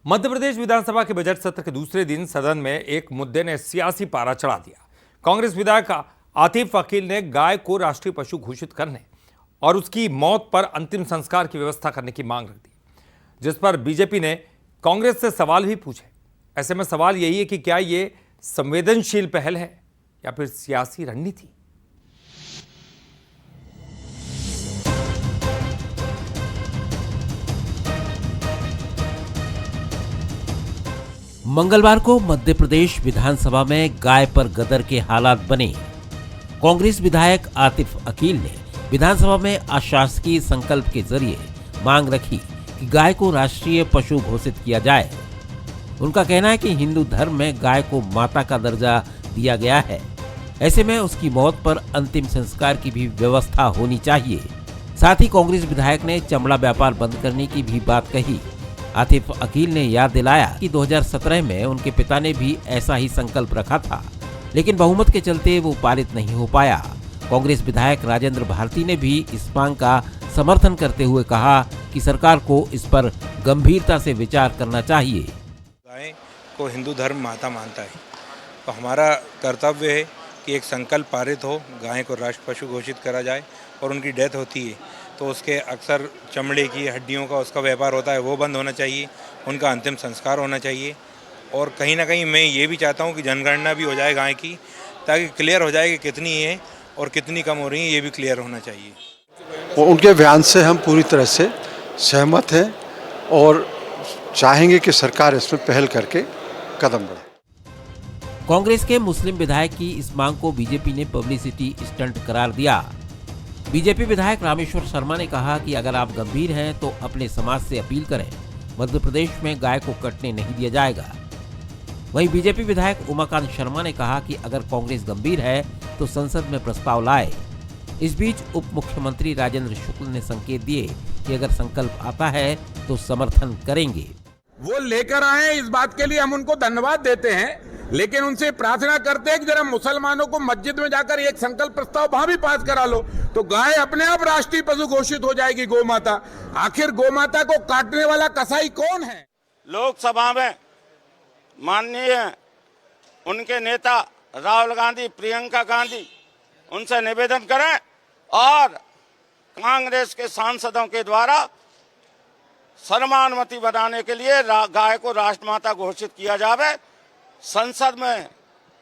मध्य प्रदेश विधानसभा के बजट सत्र के दूसरे दिन सदन में एक मुद्दे ने सियासी पारा चढ़ा दिया। कांग्रेस विधायक आतिफ अकील ने गाय को राष्ट्रीय पशु घोषित करने और उसकी मौत पर अंतिम संस्कार की व्यवस्था करने की मांग रख दी, जिस पर बीजेपी ने कांग्रेस से सवाल भी पूछे। ऐसे में सवाल यही है कि क्या ये संवेदनशील पहल है या फिर सियासी रणनीति। मंगलवार को मध्य प्रदेश विधानसभा में गाय पर गदर के हालात बने। कांग्रेस विधायक आतिफ अकील ने विधानसभा में अशासकीय संकल्प के जरिए मांग रखी कि गाय को राष्ट्रीय पशु घोषित किया जाए। उनका कहना है कि हिंदू धर्म में गाय को माता का दर्जा दिया गया है, ऐसे में उसकी मौत पर अंतिम संस्कार की भी व्यवस्था होनी चाहिए। साथ ही कांग्रेस विधायक ने चमड़ा व्यापार बंद करने की भी बात कही। आतिफ अकील ने याद दिलाया कि 2017 में उनके पिता ने भी ऐसा ही संकल्प रखा था, लेकिन बहुमत के चलते वो पारित नहीं हो पाया। कांग्रेस विधायक राजेंद्र भारती ने भी इस मांग का समर्थन करते हुए कहा कि सरकार को इस पर गंभीरता से विचार करना चाहिए। गाय को हिंदू धर्म माता मानता है, तो हमारा कर्तव्य है कि एक संकल्प पारित हो, गाय को राष्ट्र पशु घोषित करा जाए और उनकी डेथ होती है तो उसके अक्सर चमड़े की हड्डियों का उसका व्यापार होता है, वो बंद होना चाहिए, उनका अंतिम संस्कार होना चाहिए। और कहीं ना कहीं मैं ये भी चाहता हूँ कि जनगणना भी हो जाए गाय की, ताकि क्लियर हो जाए कि कितनी है और कितनी कम हो रही है, ये भी क्लियर होना चाहिए। उनके बयान से हम पूरी तरह से सहमत हैं और चाहेंगे कि सरकार इसमें पहल करके कदम बढ़ाए। कांग्रेस के मुस्लिम विधायक की इस मांग को बीजेपी ने पब्लिसिटी स्टंट करार दिया। बीजेपी विधायक रामेश्वर शर्मा ने कहा कि अगर आप गंभीर हैं तो अपने समाज से अपील करें, मध्य प्रदेश में गाय को कटने नहीं दिया जाएगा। वहीं बीजेपी विधायक उमाकांत शर्मा ने कहा कि अगर कांग्रेस गंभीर है तो संसद में प्रस्ताव लाए। इस बीच उप मुख्यमंत्री राजेंद्र शुक्ल ने संकेत दिए कि अगर संकल्प आता है तो समर्थन करेंगे। वो लेकर आए, इस बात के लिए हम उनको धन्यवाद देते हैं, लेकिन उनसे प्रार्थना करते हैं कि जरा मुसलमानों को मस्जिद में जाकर एक संकल्प प्रस्ताव वहां भी पास करा लो, तो गाय अपने आप राष्ट्रीय पशु घोषित हो जाएगी, गौ माता। आखिर गौ माता को काटने वाला कसाई कौन है? लोकसभा में माननीय उनके नेता राहुल गांधी, प्रियंका गांधी, उनसे निवेदन करें और कांग्रेस के सांसदों के द्वारा सर्वानुमति बनाने के लिए गाय को राष्ट्रमाता घोषित किया जावे, संसद में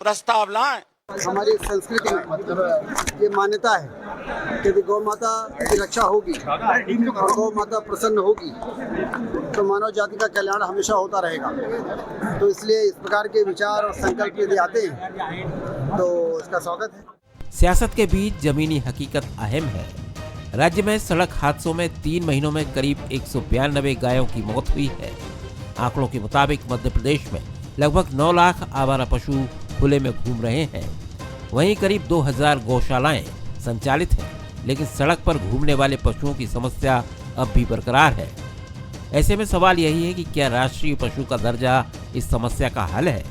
प्रस्ताव लाएं। हमारी संस्कृति में ये मान्यता है कि गौ माता की रक्षा होगी और गौ माता प्रसन्न होगी तो मानव जाति का कल्याण हमेशा होता रहेगा। तो इसलिए इस प्रकार के विचार और संकल्प यदि आते हैं तो इसका स्वागत है। सियासत के बीच जमीनी हकीकत अहम है। राज्य में सड़क हादसों में 3 महीनों में करीब 192 गायों की मौत हुई है। आंकड़ों के मुताबिक मध्य प्रदेश में लगभग 9 लाख आवारा पशु खुले में घूम रहे हैं। वहीं करीब 2000 गौशालाएं संचालित हैं, लेकिन सड़क पर घूमने वाले पशुओं की समस्या अब भी बरकरार है। ऐसे में सवाल यही है कि क्या राष्ट्रीय पशु का दर्जा इस समस्या का हल है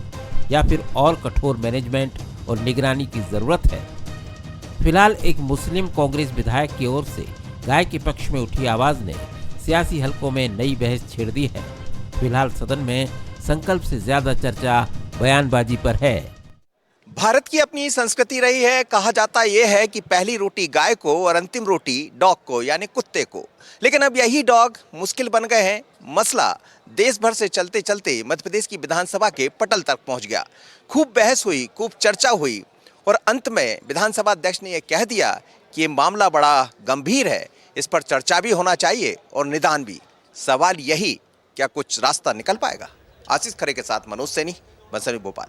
या फिर और कठोर मैनेजमेंट और निगरानी की जरूरत है। फिलहाल एक मुस्लिम कांग्रेस विधायक की ओर से गाय के पक्ष में उठी आवाज ने सियासी हलकों में नई बहस छेड़ दी है। फिलहाल सदन में संकल्प से ज्यादा चर्चा बयानबाजी पर है। भारत की अपनी संस्कृति रही है। कहा जाता यह है कि पहली रोटी गाय को और अंतिम रोटी डॉग को यानी कुत्ते को। लेकिन अब यही डॉग मुश्किल बन गए हैं। मसला देश भर से चलते चलते मध्य प्रदेश की विधानसभा के पटल तक पहुंच गया। खूब बहस हुई, खूब चर्चा हुई और अंत में विधानसभा अध्यक्ष ने यह कह दिया कि ये मामला बड़ा गंभीर है, इस पर चर्चा भी होना चाहिए और निदान भी। सवाल यही, क्या कुछ रास्ता निकल पाएगा? आशीष खरे के साथ मनोज सैनी, बंसरी, भोपाल।